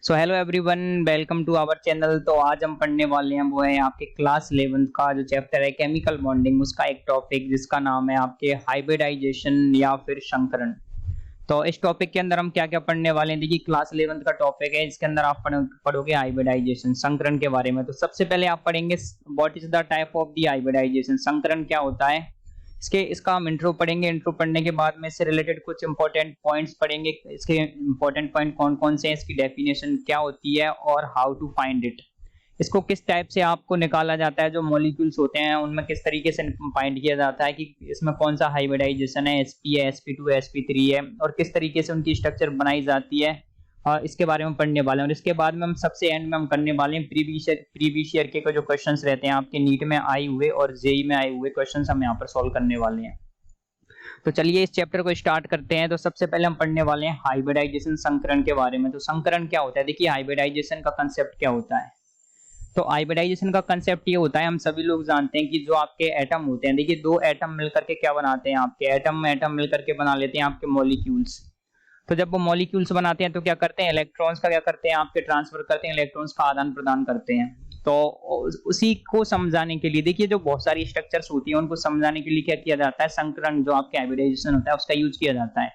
So hello everyone, welcome to our channel. तो आज हम पढ़ने वाले हैं वो है आपके क्लास 11 का जो चैप्टर है केमिकल बॉन्डिंग, उसका एक टॉपिक जिसका नाम है आपके हाइब्रिडाइजेशन या फिर संकरण। तो इस टॉपिक के अंदर हम क्या क्या पढ़ने वाले हैं, देखिए क्लास 11 का टॉपिक है, इसके अंदर आप पढ़ोगे हाइब्रिडाइजेशन संकरण के बारे में। तो सबसे पहले आप पढ़ेंगे what is the type of the hybridisation, संकरण क्या होता है। इसका हम इंट्रो पढ़ेंगे। इंट्रो पढ़ने के बाद में इससे रिलेटेड कुछ इंपॉर्टेंट पॉइंट्स पढ़ेंगे। इसके इंपॉर्टेंट पॉइंट कौन कौन से हैं, इसकी डेफिनेशन क्या होती है और हाउ टू फाइंड इट, इसको किस टाइप से आपको निकाला जाता है, जो मॉलिक्यूल्स होते हैं उनमें किस तरीके से फाइंड किया जाता है कि इसमें कौन सा हाइब्रिडाइजेशन है, sp है, sp2 है, sp3 है, और किस तरीके से उनकी स्ट्रक्चर बनाई जाती है, इसके बारे में पढ़ने वाले हैं। और इसके बाद में हम सबसे एंड में हम करने वाले हैं प्रीवियस ईयर के जो क्वेश्चंस रहते हैं आपके नीट में आए हुए और जेई में आए हुए क्वेश्चंस हम यहाँ पर सॉल्व करने वाले हैं। तो चलिए इस चैप्टर को स्टार्ट करते हैं। तो सबसे पहले हम पढ़ने वाले हैं हाइब्रिडाइजेशन संकरण के बारे में। तो संकरण क्या होता है, देखिए हाइब्रिडाइजेशन का कंसेप्ट क्या होता है। तो हाइब्रिडाइजेशन का कंसेप्ट ये होता है, हम सभी लोग जानते हैं कि जो आपके एटम होते हैं, देखिए दो एटम मिलकर के क्या बनाते हैं, आपके एटम मिलकर के बना लेते हैं आपके मॉलिक्यूल्स। तो जब वो मॉलिक्यूल्स बनाते हैं तो क्या करते हैं, इलेक्ट्रॉन्स का क्या करते हैं, आपके ट्रांसफर करते हैं, इलेक्ट्रॉन्स का आदान प्रदान करते हैं। तो उसी को समझाने के लिए देखिए जो बहुत सारी स्ट्रक्चर्स होती है उनको समझाने के लिए क्या किया जाता है, संकरण जो आपके हाइब्रिडाइजेशन होता है उसका यूज किया जाता है।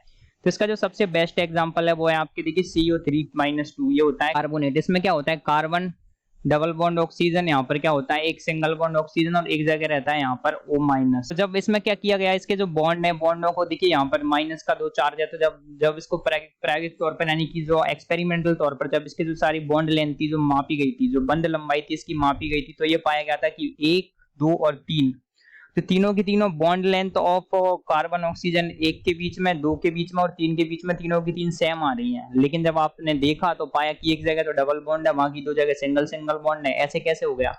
तो इसका जो सबसे बेस्ट एग्जांपल है वो है आपके देखिए CO3-2, ये होता है कार्बोनेट। इसमें क्या होता है, कार्बन डबल बॉन्ड ऑक्सीजन, यहाँ पर क्या होता है एक सिंगल बॉन्ड ऑक्सीजन और एक जगह रहता है यहाँ पर O-। तो जब इसमें क्या किया गया है, इसके जो बॉन्ड है बॉन्डों को देखिए यहाँ पर माइनस का 2 चार्ज है। तो जब इसको प्रायोगिक तौर पर यानी कि जो एक्सपेरिमेंटल तौर पर जब इसके जो सारी बॉन्ड लेंथ थी जो मापी गई थी, जो बंद लंबाई थी इसकी मापी गई थी, तो ये पाया गया था कि 1, 2 और 3, तो तीनों की तीनों bond length of carbon oxygen 1 के बीच में, 2 के बीच में और 3 के बीच में तीनों की तीन सेम आ रही हैं। लेकिन जब आपने देखा तो पाया कि एक जगह तो डबल बॉन्ड है, वहां की 2 जगह सिंगल बॉन्ड है। ऐसे कैसे हो गया?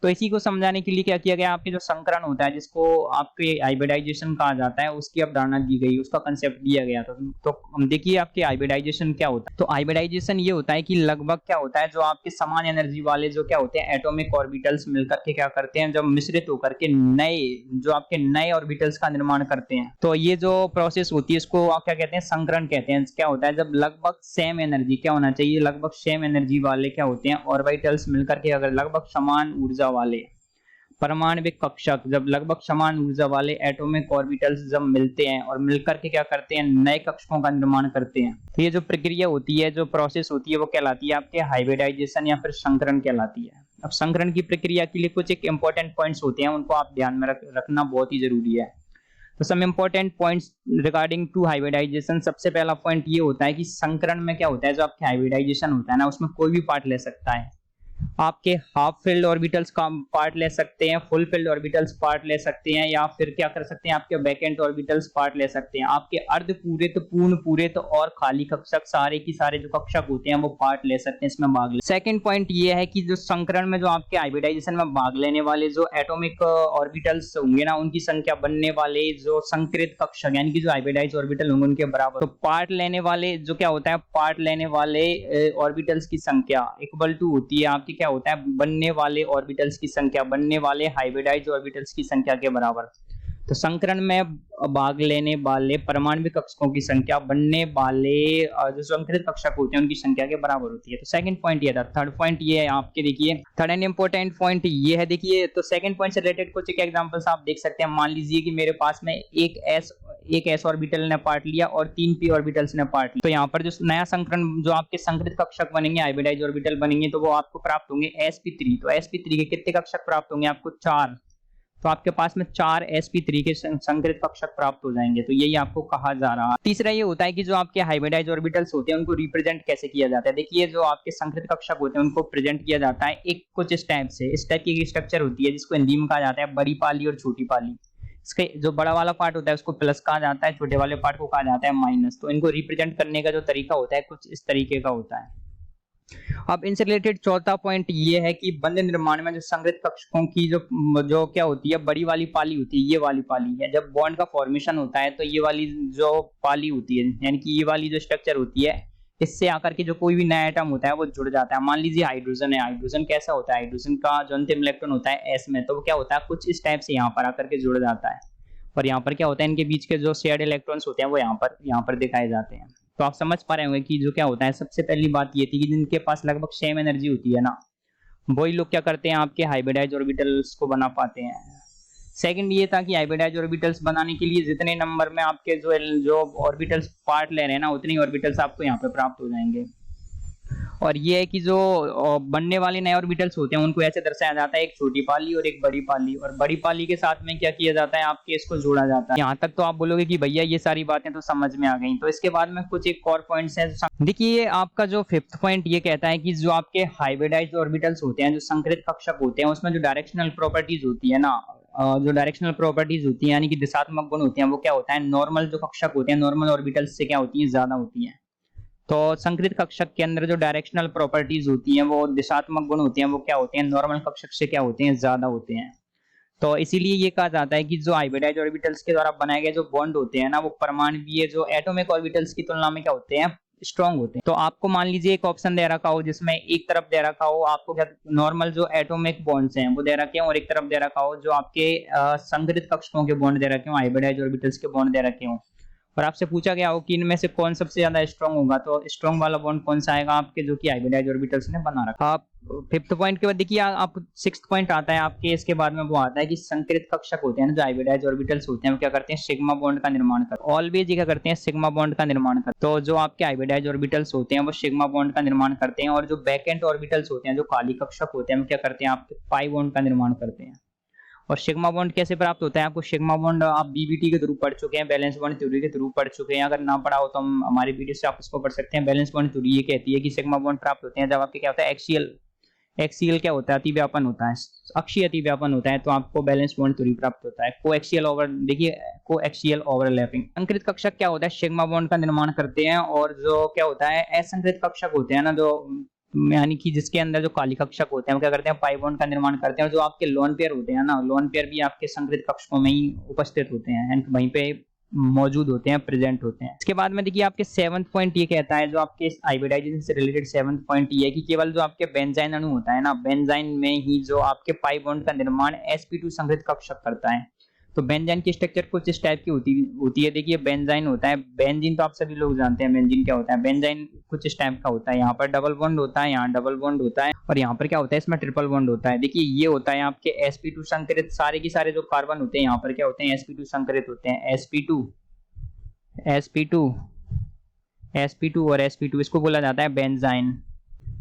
तो इसी को समझाने के लिए क्या किया गया, आपके जो संकरण होता है जिसको आपके हाइब्रिडाइजेशन कहा जाता है, उसकी अवधारणा दी गई, उसका कंसेप्ट दिया गया था। तो हम देखिए आपके हाइब्रिडाइजेशन क्या होता है। तो हाइब्रिडाइजेशन ये होता है कि लगभग क्या होता है, जो आपके समान एनर्जी वाले जो क्या होते हैं एटॉमिक ऑर्बिटल्स मिलकर के क्या करते हैं, जब मिश्रित होकर के नए ऑर्बिटल्स का निर्माण करते हैं। तो ये जो प्रोसेस होती है इसको आप क्या कहते हैं, संकरण कहते हैं। क्या होता है, जब लगभग सेम एनर्जी क्या होना चाहिए, लगभग सेम एनर्जी वाले क्या होते हैं ऑर्बिटल्स मिलकर के, अगर लगभग समान ऊर्जा वाले परमाणविक कक्षक, जब लगभग समान ऊर्जा वाले एटॉमिक ऑर्बिटल्स जब मिलते हैं और मिलकर के क्या करते हैं, नए कक्षकों का निर्माण करते हैं। तो ये जो प्रक्रिया होती है, जो प्रोसेस होती है, वो कहलाती है आपके हाइब्रिडाइजेशन या फिर संकरण कहलाती है। अब संकरण की प्रक्रिया के लिए कुछ एक इंपॉर्टेंट पॉइंट्स होते हैं, उनको आप ध्यान में रखना बहुत ही जरूरी है। तो some important points regarding to hybridisation. सबसे पहला पॉइंट ये होता है कि संकरण में क्या होता है, जो आपके हाइब्रिडाइजेशन होता है ना, उसमें कोई भी पार्ट ले सकता है। आपके हाफ फिल्ड ऑर्बिटल्स का पार्ट ले सकते हैं, फुल फिल्ड ऑर्बिटल्स पार्ट ले सकते हैं, या फिर क्या कर सकते हैं आपके वैकेंट ऑर्बिटल्स पार्ट ले सकते हैं। आपके अर्ध पूरे तो पूर्ण पूरे तो और खाली कक्षक सारे की सारे जो कक्षक होते हैं वो पार्ट ले सकते हैं, इसमें भाग ले। सेकंड पॉइंट ये है कि जो संकरण में जो आपके हाइब्रिडाइजेशन में भाग लेने वाले जो एटॉमिक ऑर्बिटल्स होंगे ना, उनकी संख्या बनने वाले जो संकृत कक्षक यानी कि जो हाइब्रिडाइज ऑर्बिटल होंगे उनके बराबर। तो पार्ट लेने वाले जो क्या होता है, पार्ट लेने वाले ऑर्बिटल्स की संख्या इक्वल टू होती है आपकी क्या होता है, बनने वाले ऑर्बिटल्स की संख्या, बनने वाले हाइब्रिडाइज ऑर्बिटल्स की संख्या के बराबर। तो संकरण में भाग लेने वाले परमाणविक कक्षकों की संख्या बनने वाले जो संकृत कक्षक होते हैं उनकी संख्या के बराबर होती है। तो सेकंड पॉइंट ये था। थर्ड पॉइंट ये है आपके, देखिए थर्ड एंड इंपॉर्टेंट पॉइंट ये है, देखिए तो सेकंड पॉइंट से रिलेटेड कुछ एक एग्जांपल्स आप देख सकते हैं। मान लीजिए कि मेरे पास में एक s ऑर्बिटल ने पार्ट लिया और 3 p ऑर्बिटल्स ने पार्ट लिया। तो यहाँ पर जो नया संकरण जो आपके संकृत कक्षक बनेंगे, हाइब्रिडाइज ऑर्बिटल बनेंगे, तो वो आपको प्राप्त होंगे sp3। तो sp3 के कितने कक्षक प्राप्त होंगे आपको, 4। तो आपके पास में 4 sp3 के संकृत कक्षक प्राप्त हो जाएंगे। तो यही आपको कहा जा रहा है। तीसरा ये होता है कि जो आपके हाइब्रिडाइज ऑर्बिटल्स होते हैं उनको रिप्रेजेंट कैसे किया जाता है। देखिए जो आपके संकृत कक्षक होते हैं उनको प्रेजेंट किया जाता है एक कुछ इस टाइप से। इस टाइप की स्ट्रक्चर होती है जिसको हिंदी में कहा जाता है बड़ी पाली और छोटी पाली। इसके जो बड़ा वाला पार्ट होता है उसको प्लस कहा जाता है, छोटे वाले पार्ट को कहा जाता है माइनस। तो इनको रिप्रेजेंट करने का जो तरीका होता है कुछ इस तरीके का होता है। अब इनसे रिलेटेड चौथा पॉइंट ये है कि बंध निर्माण में जो संकृत कक्षकों की जो क्या होती है, बड़ी वाली पाली होती है, ये वाली पाली है। जब बॉन्ड का फॉर्मेशन होता है तो ये वाली जो पाली होती है यानी कि ये वाली जो स्ट्रक्चर होती है, इससे आकर के जो कोई भी नया एटम होता है वो जुड़ जाता है। मान लीजिए हाइड्रोजन है, हाइड्रोजन कैसा होता है, हाइड्रोजन का जो अंतिम इलेक्ट्रॉन होता है s में, तो वो क्या होता है कुछ इस टाइप से यहाँ पर आकर के जुड़ जाता है। और यहाँ पर क्या होता है, इनके बीच के जो शेयर्ड इलेक्ट्रॉन्स होते हैं वो यहाँ पर दिखाए जाते हैं। तो आप समझ पा रहे होंगे कि जो क्या होता है, सबसे पहली बात ये थी कि जिनके पास लगभग सेम एनर्जी होती है ना, वही लोग क्या करते हैं, आपके हाइब्रिडाइज ऑर्बिटल्स को बना पाते हैं। सेकंड ये था कि हाइब्रिडाइज ऑर्बिटल्स बनाने के लिए जितने नंबर में आपके जो ऑर्बिटल्स पार्ट ले रहे हैं ना, उतने ही ऑर्बिटल्स आपको यहाँ पे प्राप्त हो जाएंगे। और ये है कि जो बनने वाले नए ऑर्बिटल्स होते हैं उनको ऐसे दर्शाया जाता है, एक छोटी पाली और एक बड़ी पाली, और बड़ी पाली के साथ में क्या किया जाता है, आपके इसको जोड़ा जाता है। यहाँ तक तो आप बोलोगे कि भैया ये सारी बातें तो समझ में आ गई। तो इसके बाद में कुछ एक और पॉइंट्स हैं। देखिए आपका जो फिफ्थ पॉइंट ये कहता है कि जो आपके हाइब्रिडाइज्ड ऑर्बिटल्स होते हैं, जो संकरित कक्षक होते हैं, उसमें जो डायरेक्शनल प्रॉपर्टीज होती है ना, जो डायरेक्शनल प्रॉपर्टीज होती है यानी कि दिशात्मक गुण होते हैं, वो क्या होता है, नॉर्मल जो कक्षक होते हैं, नॉर्मल ऑर्बिटल्स से क्या होती है, ज्यादा होती है। तो संकरित कक्षक के अंदर जो डायरेक्शनल प्रॉपर्टीज होती हैं, वो दिशात्मक गुण होते हैं, वो क्या होते हैं, नॉर्मल कक्षक से क्या होते हैं, ज्यादा होते हैं। तो इसीलिए ये कहा जाता है कि जो हाइब्रिडाइज्ड ऑर्बिटल्स के द्वारा बनाए गए जो बॉन्ड होते हैं ना, वो परमाणुीय जो एटॉमिक ऑर्बिटल्स की तुलना में क्या होते हैं, स्ट्रॉन्ग होते हैं। तो आपको मान लीजिए एक ऑप्शन दे रखा हो जिसमें एक तरफ दे रखा हो आपको क्या, नॉर्मल जो एटॉमिक बॉन्ड्स हैं वो दे रखे हो, और एक तरफ दे रखा हो जो आपके संकरित कक्षकों के बॉन्ड दे रखे हो, हाइब्रिडाइज्ड ऑर्बिटल्स के बॉन्ड दे रखे हो, और आपसे पूछा गया हो कि इनमें से कौन सबसे ज्यादा स्ट्रांग होगा, तो स्ट्रांग वाला बॉन्ड कौन सा आएगा आपके, जो कि हाइब्रिडाइज्ड ऑर्बिटल्स ने बना रखा। आप फिफ्थ पॉइंट के बाद देखिए आप सिक्स्थ पॉइंट आता है आपके, इसके बाद में वो आता है कि संकरित कक्षक होते हैं ना, जो हाइब्रिडाइज्ड ऑर्बिटल्स होते हैं, वो क्या करते हैं, सिग्मा बॉन्ड का निर्माण करते हैं। ऑलवेज ये क्या करते हैं, सिग्मा बॉन्ड का निर्माण करते हैं। तो जो आपके हाइब्रिडाइज्ड ऑर्बिटल्स होते हैं वो सिग्मा बॉन्ड का निर्माण करते हैं, और जो बैकेंट ऑर्बिटल्स होते हैं, जो काली कक्षक होते हैं, वो क्या करते हैं, आपके पाई बॉन्ड का निर्माण करते हैं। और सिग्मा बॉन्ड कैसे प्राप्त होता है, आपको सिग्मा बॉन्ड आप बीबीटी के थ्रू पढ़ चुके हैं, बैलेंस बॉन्ड थ्योरी के थ्रू पढ़ चुके हैं। अगर ना पढ़ा हो तो हम हमारी वीडियो से आप उसको पढ़ सकते हैं। बैलेंस बॉन्ड थ्योरी ये कहती है कि सिग्मा बॉन्ड प्राप्त होते हैं जब आपके क्या होता है, एक्सियल क्या होता है, अतिव्यापन होता है, अक्षीय अतिव्यापन होता है, तो आपको बैलेंस बॉन्ड थ्योरी प्राप्त होता है। कोएक्सियल ओवर, देखिए कोएक्सियल ओवरलैपिंग। संकरित कक्षक क्या होता है, सिग्मा बॉन्ड का निर्माण करते हैं, और जो क्या होता है, असंकरित कक्षक होते हैं ना, जो यानी कि जिसके अंदर जो काली कक्षक होते हैं, वो क्या करते हैं, पाई बॉन्ड का निर्माण करते हैं। और जो आपके लोन पेयर होते हैं ना, लोन पेयर भी आपके संकरित कक्षकों में ही उपस्थित होते हैं, वहीं पे मौजूद होते हैं, प्रेजेंट होते हैं। इसके बाद में देखिए आपके सेवंथ पॉइंट ये कहता है, जो आपके हाइब्रिडाइजेशन से रिलेटेड सेवंथ पॉइंट ये है कि केवल जो आपके बेंजाइन अणु होता है ना, बेंजाइन में ही जो आपके पाई बॉन्ड का निर्माण sp2 संकरित कक्षक करता है। तो बेंजाइन की स्ट्रक्चर कुछ इस टाइप की होती है। देखिए बेंजाइन होता है, बेंजीन तो आप सभी लोग जानते हैं बेंजीन क्या होता है। बेंजाइन कुछ इस टाइप का होता है, यहाँ पर डबल बॉन्ड होता है, यहाँ डबल बॉन्ड होता है, और यहाँ पर क्या होता है, इसमें ट्रिपल बॉन्ड होता है। देखिए ये होता है आपके sp2 संकरित, सारे के सारे जो कार्बन होते हैं यहाँ पर क्या होते हैं, sp2 संकरित होते हैं। sp2 और sp2 इसको बोला जाता है benzene.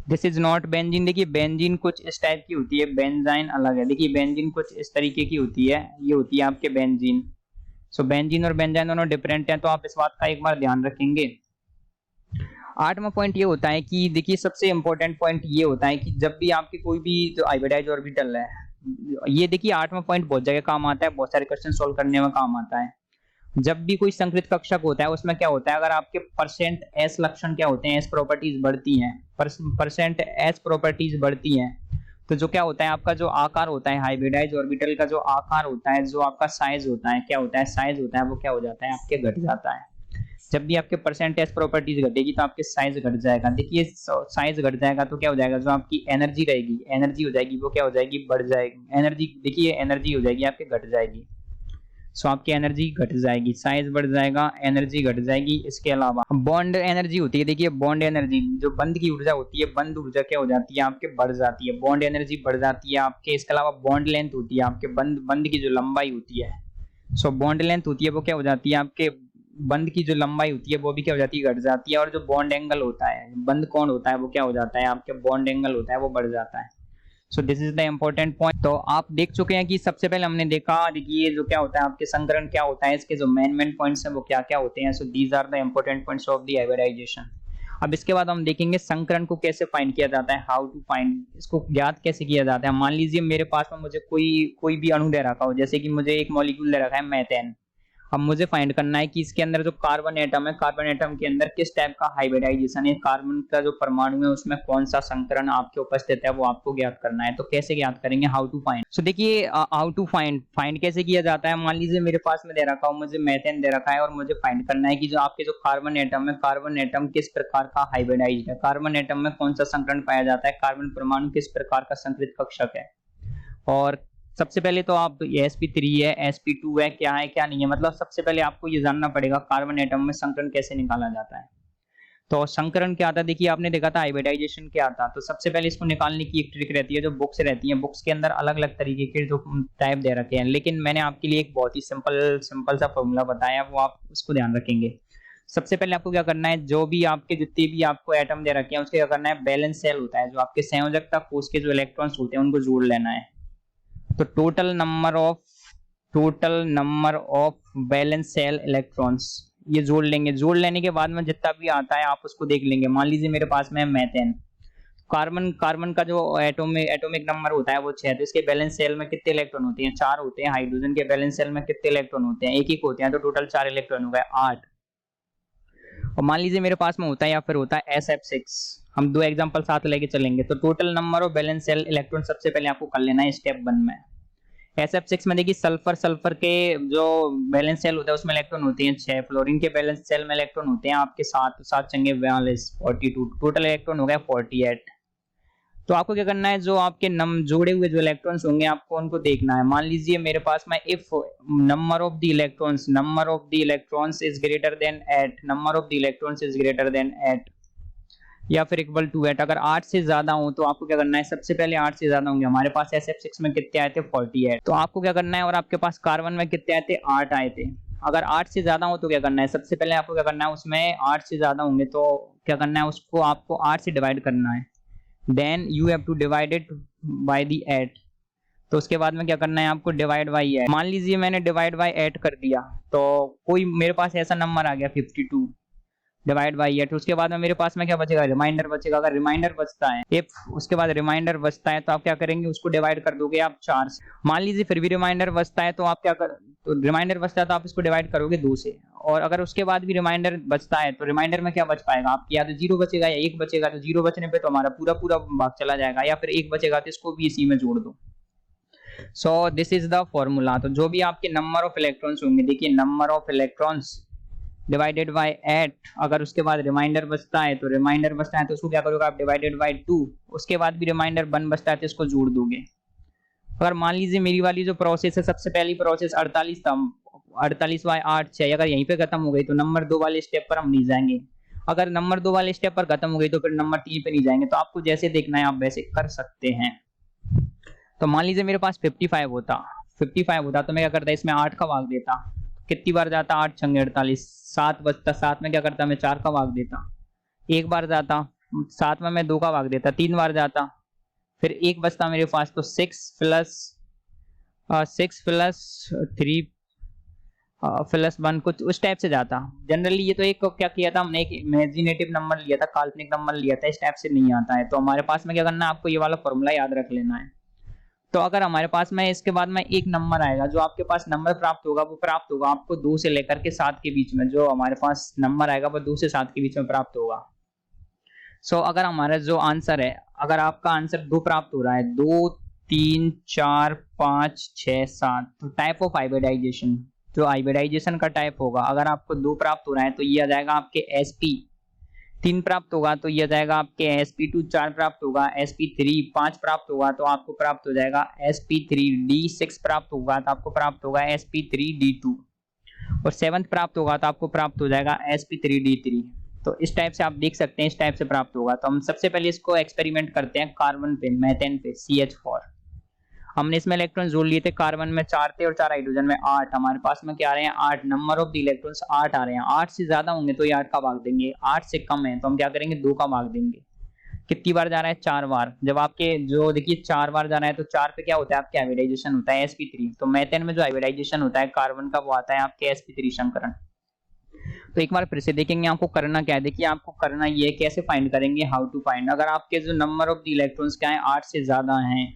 This is not benzene. देखिए बेंजीन कुछ इस टाइप की होती है, बेंजाइन अलग है। देखिए बेंजीन कुछ इस तरीके की होती है, ये होती है आपके बेंजीन। सो बेंजीन और बेंजाइन दोनों डिफरेंट हैं, तो आप इस बात का एक बार ध्यान रखेंगे। आठवां पॉइंट ये होता है कि देखिए सबसे इंपॉर्टेंट पॉइंट ये होता है कि जब भी आपके कोई भी जो हाइब्रिडाइज्ड ऑर्बिटल है, ये देखिए आठवां पॉइंट बहुत जगह काम आता है, बहुत सारे क्वेश्चन सोल्व करने में काम आता है। जब भी कोई संकरित कक्षक होता है उसमें क्या होता है, अगर आपके परसेंट एस लक्षण क्या होते हैं, एस प्रॉपर्टीज बढ़ती हैं, परसेंट एस प्रॉपर्टीज बढ़ती हैं, तो जो क्या होता है, आपका जो आकार होता है हाइब्रिडाइज्ड ऑर्बिटल का, जो आकार होता है, जो आपका साइज होता है, क्या होता है, साइज होता है, वो क्या हो जाता है, आपके घट जाता है। जब भी आपके परसेंट एस प्रॉपर्टीज घटेगी तो आपके साइज घट जाएगा। देखिए साइज घट जाएगा तो क्या हो जाएगा, जो आपकी एनर्जी रहेगी, एनर्जी हो जाएगी, वो क्या हो जाएगी, बढ़ जाएगी। एनर्जी देखिए एनर्जी हो जाएगी आपके घट जाएगी। सो आपकी एनर्जी घट जाएगी, साइज बढ़ जाएगा, एनर्जी घट जाएगी। इसके अलावा बॉन्ड एनर्जी होती है। देखिए बॉन्ड एनर्जी, जो बंध की ऊर्जा होती है, बंध ऊर्जा क्या हो जाती है, आपके बढ़ जाती है, बॉन्ड एनर्जी बढ़ जाती है आपके। इसके अलावा बॉन्ड लेंथ होती है आपके, बंध की जो लंबाई होती है, सो बॉन्ड लेंथ होती है, वो क्या हो जाती है, आपके बंध की जो लंबाई होती है वो भी क्या हो जाती है, घट जाती है। और जो बॉन्ड एंगल होता है, बंध कोण होता है, वो क्या हो जाता है, आपके बॉन्ड एंगल होता है, वो बढ़ जाता है। So this is the important point. तो आप देख चुके हैं कि सबसे पहले हमने देखा, देखिए जो क्या होता है आपके संकरण क्या होता है, इसके जो मेन पॉइंट्स हैं वो क्या क्या होते हैं। So these are the important points of the hybridisation. अब इसके बाद हम देखेंगे संकरण को कैसे फाइंड किया जाता है, हाउ टू फाइंड, इसको ज्ञात कैसे किया जाता है। मान लीजिए मेरे पास में मुझे कोई भी अणु दे रखा हो, जैसे कि मुझे एक मॉलिक्यूल दे रखा है मेथेन। अब मुझे फाइंड करना है कि इसके अंदर जो कार्बन एटम है, कार्बन एटम के अंदर किस टाइप का हाइब्रिडाइजेशन है, कार्बन का जो परमाणु है उसमें कौन सा संकरण आपके उपस्थित है, वो आपको ज्ञात करना है। तो कैसे ज्ञात करेंगे, हाउ टू फाइंड। सो देखिए हाउ टू फाइंड कैसे किया जाता है। मान लीजिए मेरे पास में दे रखा हो, मुझे मेथेन दे रखा है, और मुझे फाइंड करना है कि जो आपके जो कार्बन एटम है, कार्बन एटम किस प्रकार का हाइब्रिडाइज्ड है, कार्बन एटम में कौन सा संकरण पाया जाता है, कार्बन परमाणु किस प्रकार का संकरित कक्षक है। और सबसे पहले तो आप ये sp3 है, sp2 है, क्या है क्या नहीं है, मतलब सबसे पहले आपको ये जानना पड़ेगा कार्बन एटम में संकरण कैसे निकाला जाता है। तो संकरण क्या आता है, देखिए आपने देखा था हाइब्रिडाइजेशन क्या आता है। तो सबसे पहले इसको निकालने की एक ट्रिक रहती है, जो बुक्स रहती हैं, बुक्स के अंदर अलग अलग तरीके के जो टाइप दे रखे हैं, लेकिन मैंने आपके लिए एक बहुत ही सिंपल सा फॉर्मूला बताया, वो आप उसको ध्यान रखेंगे। सबसे पहले आपको क्या करना है, जो भी आपके जितने भी आपको एटम दे रखे हैं उसके क्या करना है, बैलेंस सेल होता है, जो आपके संयोजकता कोष के जो इलेक्ट्रॉन्स होते हैं उनको जोड़ लेना है। तो total number of balance cell electrons ये जोड़ लेंगे। जोड़ लेने के बाद में जितना भी आता है आप उसको देख लेंगे। मान लीजिए मेरे पास में मेथेन, कार्बन का जो एटॉमिक नंबर होता है वो 6 है, तो इसके बैलेंस सेल में कितने इलेक्ट्रॉन होते हैं, 4 होते हैं। हाइड्रोजन के बैलेंस सेल में कितने इलेक्ट्रॉन होते हैं, एक होते हैं, तो टोटल 4 इलेक्ट्रॉन हो गए, 8। और मान लीजिए मेरे पास में होता है या फिर होता है SF6, हम 2 एग्जांपल साथ लेके चलेंगे। तो total number of balance cell electron सबसे पहले आपको कर लेना है स्टेप 1 में। SF6 में देखिए सल्फर के जो बैलेंस सेल होता है उसमें इलेक्ट्रॉन होते हैं 6, फ्लोरीन के बैलेंस सेल में इलेक्ट्रॉन होते हैं आपके 7 चंगे 42, 42, टोटल इलेक्ट्रॉन हो गया 48। तो आपको क्या करना है, जो आपके जोड़े हुए जो इलेक्ट्रॉन्स होंगे आपको उनको देखना है। मान लीजिए मेरे पास में if number of the electrons is greater than 8, number of the electrons is greater than 8 या फिर इक्वल टू 8, अगर 8 से ज्यादा हो तो आपको क्या करना है, सबसे पहले 8 से ज्यादा होंगे। हमारे पास SF6 में कितने आए थे, 48, तो आपको क्या करना है, और आपके पास कार्बन में कितने आए थे, 8 आए थे। अगर 8 से ज्यादा हो तो क्या करना है, सबसे पहले आपको क्या करना है, उसमें 8 से ज्यादा होंगे तो क्या करना है, उसको आपको 8 से डिवाइड करना है, then you have to divide it by the 8। तो उसके बाद में क्या करना है, आपको डिवाइड बाई 8। मान लीजिए मैंने डिवाइड बाई 8 कर दिया, तो कोई मेरे पास ऐसा नंबर आ गया 52 डिवाइड बाई 8, उसके बाद में मेरे पास में क्या बचेगा, रिमाइंडर बचेगा। अगर रिमाइंडर बचता है, इफ उसके बाद रिमाइंडर बचता है तो आप क्या करेंगे, उसको डिवाइड कर दोगे आप 4 से। मान लीजिए फिर भी रिमाइंडर बचता है तो आप क्या तो रिमाइंडर बचता है तो आप इसको डिवाइड करोगे 2 से। और अगर उसके बाद भी रिमाइंडर बचता है तो रिमाइंडर में क्या बच पाएगा आपकी, या तो 0 बचेगा या 1 बचेगा। तो 0 बचने पे तो हमारा पूरा भाग चला जाएगा, या फिर 1 बचेगा तो इसको भी इसी में जोड़ दो। So this is the formula. तो जो भी आपके नंबर ऑफ इलेक्ट्रॉन्स होंगे, देखिए number of electrons divided by 8, अगर उसके बाद रिमाइंडर बचता है तो उसको क्या करोगे आप, डिवाइडेड बाय 2, उसके बाद भी रिमाइंडर 1 बचता है तो इसको जोड़ दोगे। अगर मान लीजिए मेरी वाली जो प्रोसेस है, सबसे पहली प्रोसेस 48 था, 48 बाय 8 6, अगर यहीं पे खत्म हो गई तो नंबर 2 वाले स्टेप पर हम नहीं जाएंगे। अगर नंबर 2 वाले स्टेप पर खत्म हो गई तो फिर नंबर 3 पे नहीं जाएंगे। तो आपको जैसे देखना है आप वैसे कर सकते हैं। तो मान लीजिए मेरे पास 55 होता तो मैं क्या करता, इसमें 8 का भाग देता, कितनी बार जाता, 8 छंगे 48, 7 बचता, 7 में क्या करता, मैं 4 का भाग देता, 1 बार जाता, 7 में मैं 2 का भाग देता, 3 बार जाता, फिर 1 बचता मेरे पास, तो 6 प्लस 3 प्लस 1 कुछ उस टाइप से जाता। जनरली ये तो एक क्या किया था हमने, एक इमेजिनेटिव नंबर लिया था, काल्पनिक नंबर लिया था, इस टाइप से नहीं आता है। तो हमारे पास में क्या करना है, आपको ये वाला फॉर्मूला याद रख लेना है। तो अगर हमारे पास में इसके बाद में एक नंबर आएगा, जो आपके पास नंबर प्राप्त होगा वो प्राप्त होगा आपको 2 से लेकर के 7 के बीच में, जो हमारे पास नंबर आएगा वो 2 से 7 के बीच में प्राप्त होगा। सो अगर हमारा जो आंसर है, अगर आपका आंसर 2 प्राप्त हो रहा है, 2 3 4 5 6 7, तो टाइप ऑफ हाइब्रिडाइजेशन, जो हाइब्रिडाइजेशन का टाइप होगा, अगर आपको 2 प्राप्त हो रहा है तो ये आ जाएगा आपके SP। 3 प्राप्त होगा तो ये आ जाएगा आपके SP2, 4 प्राप्त होगा SP3, 5 प्राप्त होगा तो आपको प्राप्त हो जाएगा SP3D, 6 प्राप्त होगा तो आपको प्राप्त होगा SP3D2, और 7th प्राप्त होगा तो आपको प्राप्त हो जाएगा SP3D3। तो इस टाइप से आप देख सकते हैं, इस टाइप से प्राप्त होगा। तो हम सबसे पहले इसको एक्सपेरिमेंट करते हैं कार्बन पे, मेथेन पे, CH4। हमने इसमें इलेक्ट्रॉन जोड़ लिए थे, कार्बन में 4 थे और 4 हाइड्रोजन में 8। हमारे पास में क्या आ रहे हैं, 8, नंबर ऑफ द इलेक्ट्रॉन्स 8 आ रहे हैं। 8 से ज्यादा होंगे तो ये 8 का भाग देंगे, 8 से कम है तो हम क्या करेंगे, 2 का भाग देंगे। कितनी बार जा रहा है, 4 बार। जब आपके जो देखिए 4 बार जा रहा है तो 4 पे क्या होता है, आपके हाइब्रिडाइजेशन होता है SP3। तो मेथेन में जो हाइब्रिडाइजेशन होता है कार्बन का, वो आता है आपके SP3 संकरण। तो एक बार फिर से देखेंगे आपको करना क्या है। देखिए आपको करना ये है, कैसे फाइंड करेंगे, हाउ टू फाइंड। अगर आपके जो नंबर ऑफ द इलेक्ट्रॉन्स क्या है, 8 से ज्यादा हैं,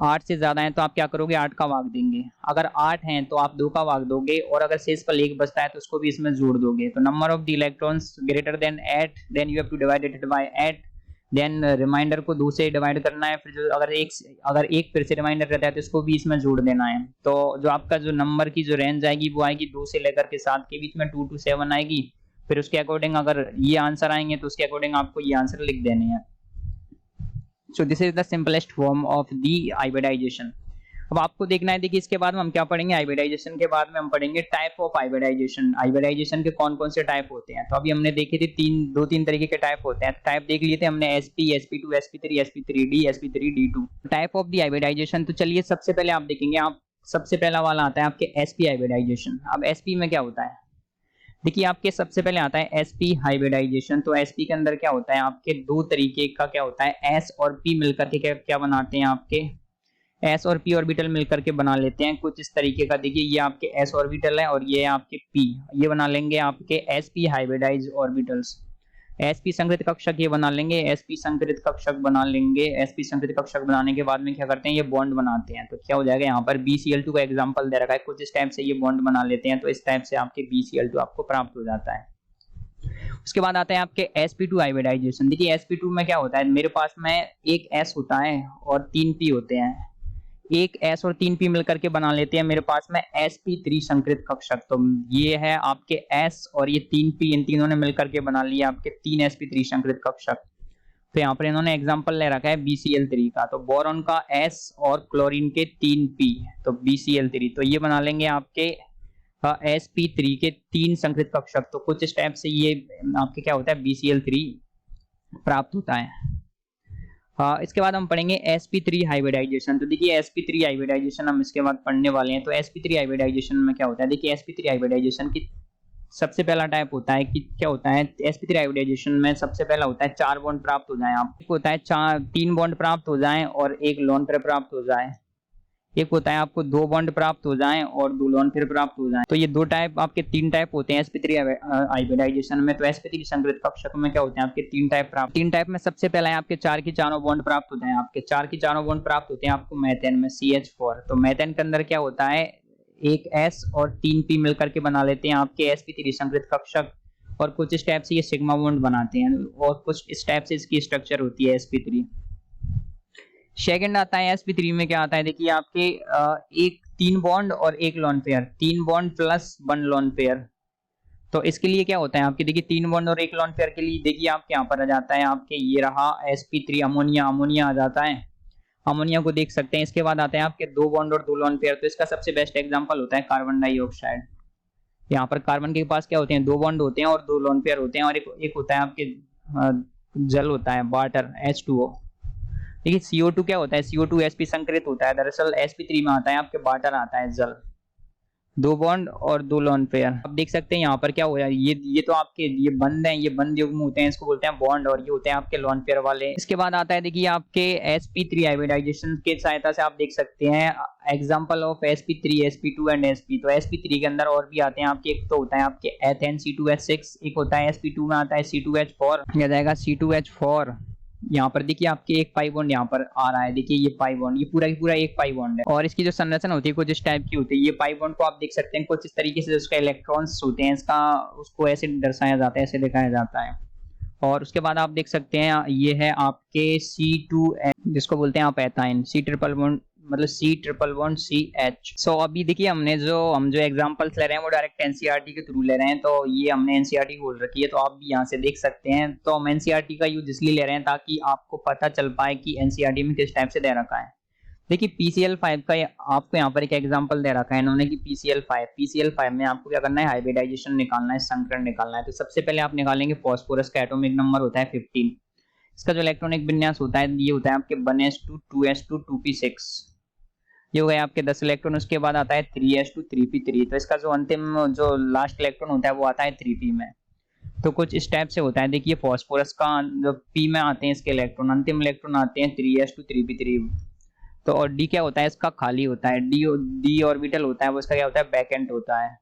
8 से ज्यादा है तो आप क्या करोगे, 8 का भाग देंगे। अगर 8 हैं तो आप 2 का भाग दोगे, और अगर शेष पर 1 बचता है तो उसको भी इसमें जोड़ दोगे। तो number of the electrons greater than 8, then you have to divide it by 8, then remainder को 2 से डिवाइड करना है। फिर जो अगर एक फिर से रिमाइंडर रहता है तो इसको भी इसमें जोड़ देना है। तो जो आपका जो नंबर की जो रेंज आएगी वो आएगी 2 से लेकर के 7 के बीच में, 2 to 7 आएगी। फिर उसके अकॉर्डिंग अगर ये आंसर आएंगे तो उसके अकॉर्डिंग आपको ये आंसर लिख देने हैं। So this is the simplest form of the hybridization. अब आपको देखना है, देखिए इसके बाद में हम क्या पढ़ेंगे, हाइब्रिडाइजेशन के बाद में हम पढ़ेंगे टाइप ऑफ हाइब्रिडाइजेशन। हाइब्रिडाइजेशन के कौन कौन से टाइप होते हैं। तो अभी हमने देखे थे दो तीन तरीके के टाइप होते हैं। टाइप देख लिए थे हमने, sp sp2 sp3 sp3d sp3 d2। Type of the hybridisation, तो चलिए सबसे पहले आप देखेंगे, आप सबसे पहला वाला आता है आपके sp हाइब्रिडाइजेशन। अब sp में क्या होता है, देखिए आपके सबसे पहले आता है sp हाइब्रिडाइजेशन। तो sp के अंदर क्या होता है, आपके दो तरीके का क्या होता है, s और p मिलकर के क्या बनाते हैं, आपके s और p ऑर्बिटल मिलकर के बना लेते हैं कुछ इस तरीके का। देखिए ये आपके s ऑर्बिटल है और ये आपके p, ये बना लेंगे आपके sp हाइब्रिडाइज ऑर्बिटल्स। sp संकृत कक्षक ये बना लेंगे, sp संकृत कक्षक बना लेंगे। sp संकृत कक्षक बनाने के बाद में क्या करते हैं, ये बॉन्ड बनाते हैं। तो क्या हो जाएगा, यहाँ पर BCl2 का एग्जांपल दे रखा है, कुछ इस टाइप से ये बॉन्ड बना लेते हैं। तो इस टाइप से आपके BCl2 आपको प्राप्त हो जाता है। उसके बाद आता है आपके sp2 हाइब्रिडाइजेशन। देखिए sp2 में क्या होता है, मेरे पास में एक s होता है और 3 p होते हैं। एक s और 3 p मिलकर के बना लेते हैं मेरे पास में sp3 संकृत कक्षक। तो ये है आपके s और ये 3 p, इन तीनों ने मिलकर के बना लिया आपके 3 sp3 संकृत कक्षक। तो यहाँ पर इन्होंने एग्जांपल ले रखा है BCl3 का। तो बोरॉन का s और क्लोरीन के 3 p, तो BCl3। तो ये बना लेंगे आपके sp3 के 3 संकृत कक्षक। तो कुछ स्टेप से ये आपके क्या होता है, BCl3 प्राप्त होता है। इसके बाद हम पढ़ेंगे sp3 हाइब्रिडाइजेशन। तो देखिए sp3 हाइब्रिडाइजेशन हम इसके बाद पढ़ने वाले हैं। तो sp3 हाइब्रिडाइजेशन में क्या होता है, देखिए sp3 हाइब्रिडाइजेशन की सबसे पहला टाइप होता है कि क्या होता है, sp3 हाइब्रिडाइजेशन में सबसे पहला होता है 4 बॉन्ड प्राप्त हो जाए। आपको होता है 3 बॉन्ड प्राप्त हो जाए और 1 लोन पेयर प्राप्त हो जाए। एक होता है आपको 2 बॉन्ड प्राप्त हो जाएं और 2 लोन पेयर प्राप्त हो जाएं। तो ये दो टाइप, आपके 3 टाइप होते हैं sp3 हाइब्रिडाइजेशन में। तो sp3 संकृत कक्षक में क्या होते हैं, आपके 3 टाइप प्राप्त। 3 टाइप में सबसे पहला है आपके 4 की चारों बॉन्ड प्राप्त होते हैं। आपके 4 की चारों बॉन्ड प्राप्त होते हैं आपको मेथेन में, CH4। तो मेथेन के अंदर क्या होता है, एक s और 3 p मिलकर के बना लेते हैं आपके sp3 संकृत कक्षक। और कुछ स्टेप से ये सिग्मा बॉन्ड बनाते हैं और कुछ स्टेप से इसकी स्ट्रक्चर होती है sp3। सेकंड आता है sp3 में क्या आता है, देखिए आपके एक 3 बॉन्ड और 1 lone pair, 3 bond plus 1 lone pair. तो इसके लिए क्या होता है आपके, देखिए 3 बॉन्ड और 1 लोन पेयर के लिए देखिए आपके यहाँ पर आ जाता है आपके, ये रहा sp3 अमोनिया, अमोनिया आ जाता है, अमोनिया को देख सकते हैं। इसके बाद आते हैं आपके 2 बॉन्ड और 2 लोन पेयर। तो इसका सबसे बेस्ट एग्जांपल होता है कार्बन डाइऑक्साइड। यहाँ पर कार्बन के पास क्या होते हैं, 2 बॉन्ड होते हैं और 2 लोन पेयर होते हैं और एक होता है आपके जल होता है, वाटर, H2O। देखिए CO2 क्या होता है, CO2 sp संकृत होता है। दरअसल sp3 में आता है आपके वाटर आता है, जल, 2 बॉन्ड और 2 लोन पेयर। आप देख सकते हैं यहाँ पर क्या हो रहा है, ये तो आपके ये बंद हैं, ये बंद युग्म होते हैं, इसको बोलते हैं बॉन्ड, और ये होते हैं आपके लोन पेयर वाले। इसके बाद आता है देखिए आपके sp3 हाइब्रिडाइजेशन के सहायता से आप देख सकते हैं example of sp3 sp2 and sp। तो sp3 के अंदर और भी आते हैं आपके, एक तो होता है आपके एथेन C2H6, एक होता है sp2 में आता है C2H4, यह जाएगा C2H4। यहाँ पर देखिए आपके एक पाई बॉन्ड यहाँ पर आ रहा है, देखिए ये पाई बॉन्ड, ये पूरा की पूरा एक पाई बॉन्ड है। और इसकी जो संरचना होती है कुछ इस टाइप की होती है। ये पाई बॉन्ड को आप देख सकते हैं कुछ इस तरीके से, उसका इलेक्ट्रॉन्स होते हैं, इसका उसको ऐसे दर्शाया जाता है, ऐसे दिखाया जाता है। और उसके बाद आप देख सकते हैं ये है आपके C2H, जिसको बोलते हैं आप एथाइन, C ट्रिपल बॉन्ड, मतलब C ट्रिपल बॉन्ड CH। सो अभी देखिए हम जो एग्जांपल्स ले रहे हैं वो डायरेक्ट एनसीईआरटी के थ्रू ले रहे हैं। तो ये हमने एनसीईआरटी खोल रखी है, तो आप भी यहाँ से देख सकते हैं। तो हम एनसीईआरटी का यूज इसलिए ले रहे हैं ताकि आपको पता चल पाए कि एनसीईआरटी में किस टाइप से दे रखा है। देखिए PCl5 का आपको यहाँ पर एक एग्जांपल दे रखा है इन्होंने कि PCl5 में आपको क्या करना है, हाइब्रिडाइजेशन निकालना है, संकरण निकालना है। तो सबसे पहले आप निकालेंगे फास्फोरस का एटॉमिक नंबर होता है 15। इसका जो इलेक्ट्रॉनिक विन्यास होता है ये होता है आपके 1s2 2s2 2p6, ये हो गए आपके 10 इलेक्ट्रॉन। उसके बाद आता है 3s2 3p3। तो इसका जो अंतिम जो लास्ट इलेक्ट्रॉन होता है वो आता है 3p में। तो कुछ स्टेप से होता है। देखिए फास्फोरस का जो p में आते हैं इसके इलेक्ट्रॉन, अंतिम इलेक्ट्रॉन आते हैं 3s2 3p3। तो और d क्या होता है, इसका खाली होता है, d ऑर्बिटल होता है वो, इसका क्या होता है, बैक एंड होता है।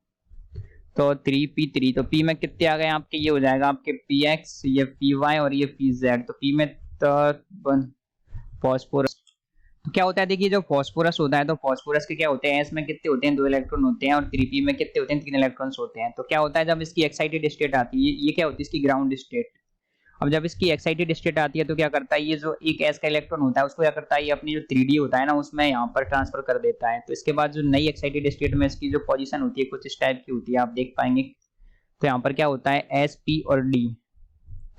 तो 3p3, तो p में कितने आ गए आपके, ये हो जाएगा आपके px, ये py और ये pz। तो p में फास्फोरस, तो क्या होता है, देखिए जो फास्फोरस होता है, तो फास्फोरस के क्या होते हैं, s में कितने होते हैं, 2 इलेक्ट्रॉन होते हैं, और 3p में कितने होते हैं, 3 इलेक्ट्रॉन्स होते हैं। तो क्या होता है जब इसकी एक्साइटेड स्टेट आती है, ये क्या होती है, इसकी ग्राउंड स्टेट। अब जब इसकी एक्साइटेड स्टेट आती है तो क्या करता है, ये जो एक s का इलेक्ट्रॉन होता है उसको क्या करता है, ये अपनी जो 3d होता है ना उसमें यहाँ पर ट्रांसफर कर देता है। तो इसके बाद जो नई एक्साइटेड स्टेट में इसकी जो पोजीशन होती है कुछ इस टाइप की होती है, आप देख पाएंगे। तो यहाँ पर क्या होता है, s p और d,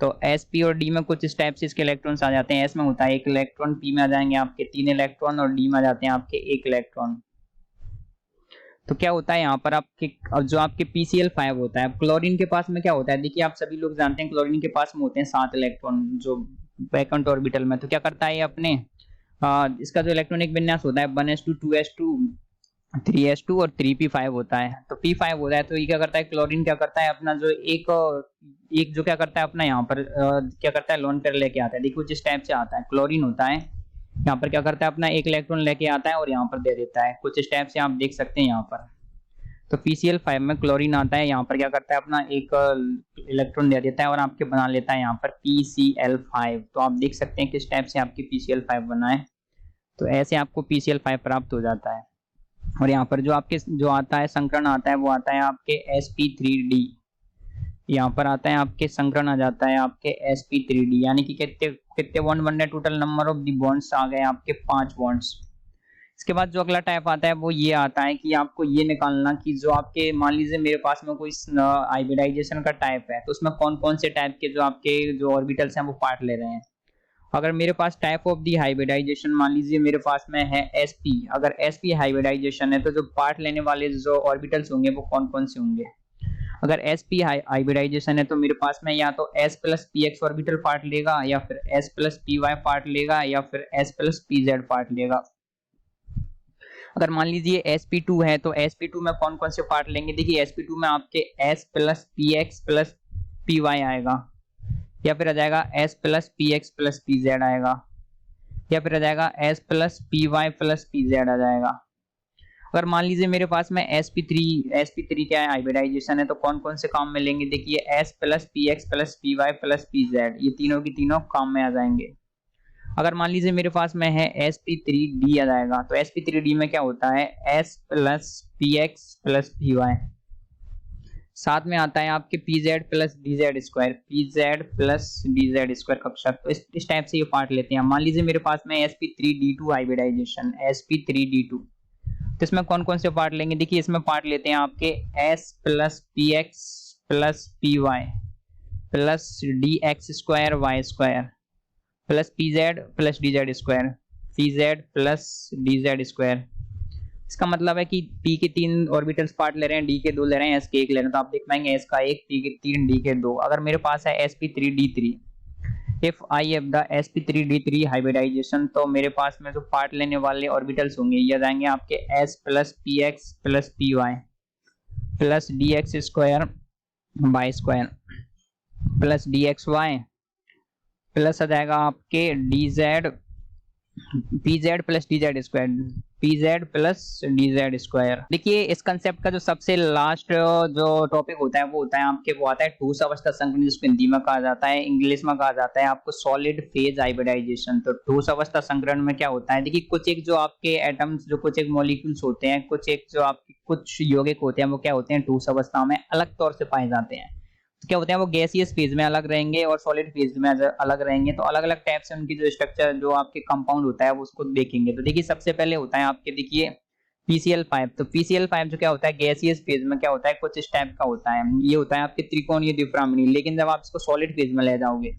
तो एस पी और डी में कुछ इस टाइप से इसके इलेक्ट्रॉन्स आ जाते हैं। एस में होता है 1 इलेक्ट्रॉन, पी में आ जाएंगे आपके 3 इलेक्ट्रॉन और डी में आ जाते हैं आपके 1 इलेक्ट्रॉन। तो क्या होता है यहाँ पर आपके जो आपके PCl5 होता है, क्लोरीन के पास में क्या होता है, देखिए आप सभी लोग जानते हैं क्लोरीन के पास में होते हैं 7 इलेक्ट्रॉन जो वैकेंट ऑर्बिटल में। तो क्या करता है ये अपने इसका जो इलेक्ट्रॉनिक विन्यास होता है 1s2 2s2 3s2 और 3p5 होता है। तो p5 होता है, तो ये क्या करता है, क्लोरीन क्या करता है अपना जो एक जो क्या करता है अपना यहाँ पर क्या करता है लोन पेयर लेके आता है। देखिए कुछ इस टाइप से आता है, क्लोरीन होता है यहाँ पर क्या करता है अपना 1 इलेक्ट्रॉन लेके आता है और यहाँ पर दे देता है, कुछ इस टाइप से आप देख सकते हैं यहाँ पर। तो PCl5 में क्लोरीन आता है, यहाँ पर क्या करता है अपना 1 इलेक्ट्रॉन दे देता है और आपके बना लेता है यहाँ पर PCl5। तो आप देख सकते हैं किस टाइप से आपकी PCl5 बना है। तो ऐसे आपको PCl5 प्राप्त हो जाता है। और यहाँ पर जो आपके जो आता है संकरण आता है वो आता है आपके sp3d, यहाँ पर आता है आपके संकरण आ जाता है आपके sp3d, यानी कि कितने कितने बॉन्ड बन रहे हैं, total number of the bonds आ गए आपके 5 बॉन्ड्स। इसके बाद जो अगला टाइप आता है वो ये आता है कि आपको ये निकालना कि जो आपके मान लीजिए मेरे पास में कोई हाइब्रिडाइजेशन का टाइप है तो उसमें कौन कौन से टाइप के जो आपके जो ऑर्बिटल्स हैं वो पार्ट ले रहे हैं। अगर मेरे पास टाइप ऑफ दी हाइब्रिडाइजेशन मान लीजिए मेरे पास में है sp, अगर sp हाइब्रिडाइजेशन है तो जो पार्ट लेने वाले जो ऑर्बिटल्स होंगे वो कौन कौन से होंगे। अगर sp हाइब्रिडाइजेशन है तो मेरे पास में या तो s plus px orbital part लेगा या फिर s प्लस py पार्ट लेगा या फिर s प्लस pz पार्ट लेगा। अगर मान लीजिए sp2 है तो sp2 में कौन कौन से पार्ट लेंगे, देखिए sp2 में आपके s plus px plus py आएगा, या फिर आ जाएगा s plus px plus pz आएगा, या फिर आ जाएगा s plus py plus pz आ जाएगा। अगर मान लीजिए मेरे पास में sp3 क्या है हाइब्रिडाइजेशन है तो कौन कौन से काम में लेंगे, देखिए s plus px plus py plus pz ये तीनों की तीनों काम में आ जाएंगे। अगर मान लीजिए मेरे पास में है sp3d आ जाएगा, तो sp3d में क्या होता है s plus px plus py, साथ में आता है आपके pz plus dz square, pz plus dz square कक्षा। तो इस टाइप से ये पार्ट लेते हैं। मान लीजिए मेरे पास में sp3d2 हाइब्रिडाइजेशन sp3d2, तो इसमें कौन कौन से पार्ट लेंगे, देखिए इसमें पार्ट लेते हैं आपके s plus px plus py plus dx square y square plus pz plus dz square, pz plus dz square. इसका मतलब है कि p के 3 ऑर्बिटल्स पार्ट ले रहे हैं, d के 2 ले रहे हैं, s के 1 ले रहे हैं। तो आप देख पाएंगे s का 1, p के 3, d के 2। अगर मेरे पास है sp3d3, if I have the sp3d3 hybridisation, तो मेरे पास में जो पार्ट लेने वाले ऑर्बिटल्स होंगे ये आ जाएंगे आपके s plus px plus py plus dx square y square plus dxy plus आ जाएगा आपके dz pz plus dz square, pz plus dz square. देखिए इस कंसेप्ट का जो सबसे लास्ट जो टॉपिक होता है वो होता है आपके वो आता है ठोस अवस्था संकरण, जिसको हिंदी में कहा जाता है, इंग्लिश में कहा जाता है आपको सॉलिड फेज हाइब्रिडाइजेशन। तो ठोस अवस्था संकरण में क्या होता है, देखिए कुछ एक जो आपके एटम्स जो कुछ एक मॉलिक्यूल्स होते हैं, कुछ एक जो आपके कुछ यौगिक होते हैं वो क्या होते हैं ठोस अवस्था में अलग तौर से पाए जाते हैं। तो क्या होते हैं वो गैसियस फेज में अलग रहेंगे और सॉलिड फेज में अलग रहेंगे। तो अलग अलग टाइप से उनकी जो स्ट्रक्चर जो आपके कंपाउंड होता है वो उसको देखेंगे। तो देखिए सबसे पहले होता है आपके देखिए PCl5। तो PCl5 जो क्या होता है गैसियस फेज में क्या होता है कुछ इस टाइप का होता है, ये होता है आपके त्रिकोणीय द्विप्रामणीय। लेकिन जब आप इसको सॉलिड फेज में ले जाओगे,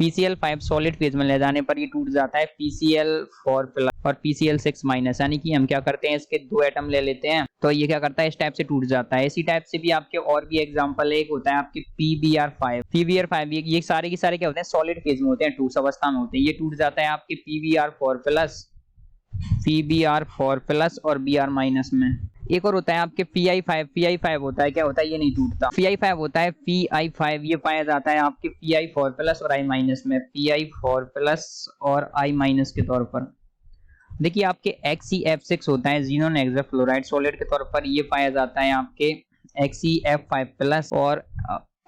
PCl5 सॉलिड फेज में ले जाने पर ये टूट जाता है PCl4 प्लस और PCl6 माइनस, यानी कि हम क्या करते हैं इसके 2 एटम ले लेते हैं तो ये क्या करता है इस टाइप से टूट जाता है। इसी टाइप से भी आपके और भी एग्जांपल एक होता है आपके PBr5 ये सारे के सारे क्या होते हैं सॉलिड फेज में होते हैं, ठोस अवस्था में होते हैं। ये टूट जाता है आपके PBr4 प्लस और Br माइनस में। एक और होता है आपके Pi5 होता है, क्या होता है ये नहीं टूटता। Pi5 होता है Pi5 ये पाया जाता है आपके Pi4 प्लस और I माइनस में, Pi4 प्लस और I माइनस के तौर पर। देखिए आपके XeF6 होता है जीनोन हेक्साफ्लोराइड सॉलिड के तौर पर, ये पाया जाता है आपके XeF5 प्लस और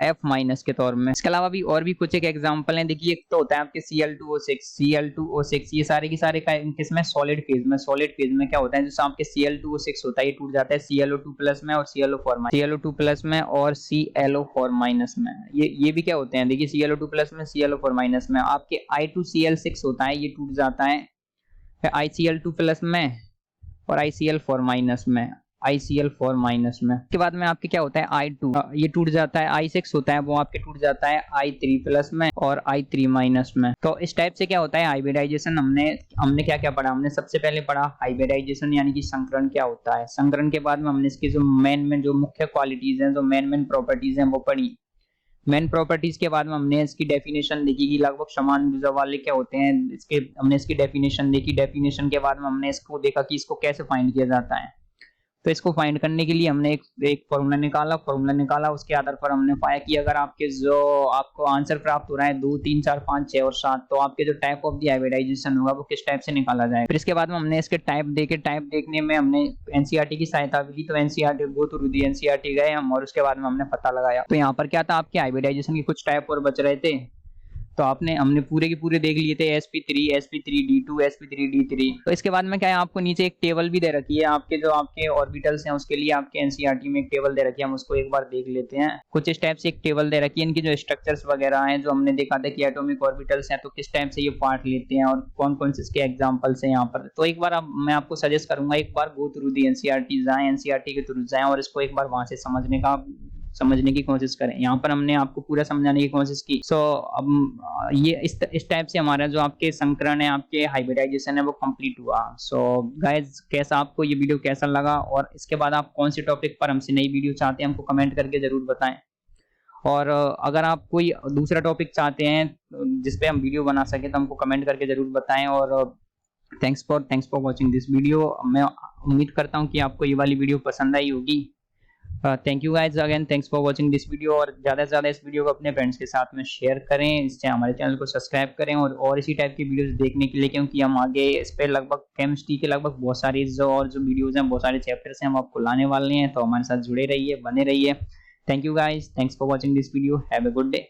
F माइनस के तौर में। इसके अलावा भी और भी कुछ एक एग्जांपल हैं। देखिए एक तो होता है आपके Cl2O6 ये सारे के सारे किसमें सॉलिड फेज में। सॉलिड फेज में क्या होता है जैसे आपके Cl2O6 होता है ये टूट जाता है ClO2 प्लस में और ClO2 प्लस में और ClO4 माइनस में। ये भी क्या होते हैं देखिए ClO2 प्लस में ClO4 माइनस में। आपके I2Cl6 होता है ये टूट जाता है ICl2 प्लस में और ICl4 माइनस में। ICl4 माइनस में। उसके बाद में आपके क्या होता है I2, ये टूट जाता है, I6 होता है वो आपके टूट जाता है I3 प्लस में और I3 माइनस में। तो इस टाइप से क्या होता है हाइब्रिडाइजेशन। हमने क्या क्या पढ़ा, हमने सबसे पहले पढ़ा हाइब्रिडाइजेशन यानी कि संकरण क्या होता है। संकरण के बाद में हमने इसकी जो मेन जो मुख्य क्वालिटीज हैं, जो मेन प्रॉपर्टीज हैं वो पढ़ी। मेन प्रॉपर्टीज के बाद में हमने इसकी डेफिनेशन देखी कि लगभग समान ऊर्जा वाले क्या होते हैं, हमने इसकी डेफिनेशन देखी। डेफिनेशन के बाद में हमने इसको देखा कि इसको कैसे फाइंड किया जाता है। तो इसको फाइंड करने के लिए हमने एक फॉर्मूला निकाला। उसके आधार पर हमने पाया कि अगर आपको आंसर प्राप्त हो रहा है 2, 3, 4, 5, 6 और 7, तो आपके जो टाइप ऑफ द हाइब्रिडाइजेशन होगा वो किस टाइप से निकाला जाएगा। फिर इसके बाद में हमने इसके टाइप देखने में हमने एनसीईआरटी की सहायता ली। तो NCERT go through the NCERT गए हम और उसके बाद में हमने पता लगाया। तो यहाँ पर क्या था, आपके हाइब्रिडाइजेशन के कुछ टाइप और बच रहे थे। तो हमने पूरे के पूरे देख लिए थे, sp3, sp3d2, sp3d3। तो इसके बाद में क्या है, आपको नीचे एक टेबल भी दे रखी है। आपके ऑर्बिटल्स हैं उसके लिए आपके एनसीईआरटी में एक टेबल दे रखी है, हम उसको एक बार देख लेते हैं। कुछ इस टाइप से एक टेबल दे रखी है, इनकी जो स्ट्रक्चर्स वगैरह हैं, जो हमने देखा था कि एटॉमिक ऑर्बिटल्स हैं तो किस टाइप से ये पार्ट लेते हैं और कौन कौन से इसके एग्जाम्पल्स हैं यहाँ पर। तो एक बार मैं आपको सजेस्ट करूंगा, एक बार गो थ्रू दी एनसीईआरटी जाएं, एनसीईआरटी के थ्रू जाएं और इसको एक बार वहां से समझने की कोशिश करें। यहाँ पर हमने आपको पूरा समझाने की कोशिश की। अब ये इस टाइप से हमारा जो आपके संकरण है, आपके हाइब्रिडाइजेशन है वो कंप्लीट हुआ। गाइज कैसा आपको ये वीडियो कैसा लगा, और इसके बाद आप कौन से टॉपिक पर हमसे नई वीडियो चाहते हैं हमको कमेंट करके जरूर बताएं। और अगर आप कोई दूसरा टॉपिक चाहते हैं जिसपे हम वीडियो बना सके तो हमको कमेंट करके जरूर बताएं। और thanks for watching this video. मैं उम्मीद करता हूँ कि आपको ये वाली वीडियो पसंद आई होगी। Thank you guys again, thanks for watching this video. और ज़्यादा से ज़्यादा इस वीडियो को अपने फ्रेंड्स के साथ में शेयर करें, इससे हमारे चैनल को सब्सक्राइब करें और इसी टाइप की वीडियोस देखने के लिए, क्योंकि हम आगे इस पर लगभग केमिस्ट्री के लगभग बहुत सारी जो वीडियोज़ हैं, बहुत सारे चैप्टर्स हैं हम आपको लाने वाले हैं। तो हमारे साथ जुड़े रहिए, बने रहिए। Thank you guys, thanks for watching this video, have a good day.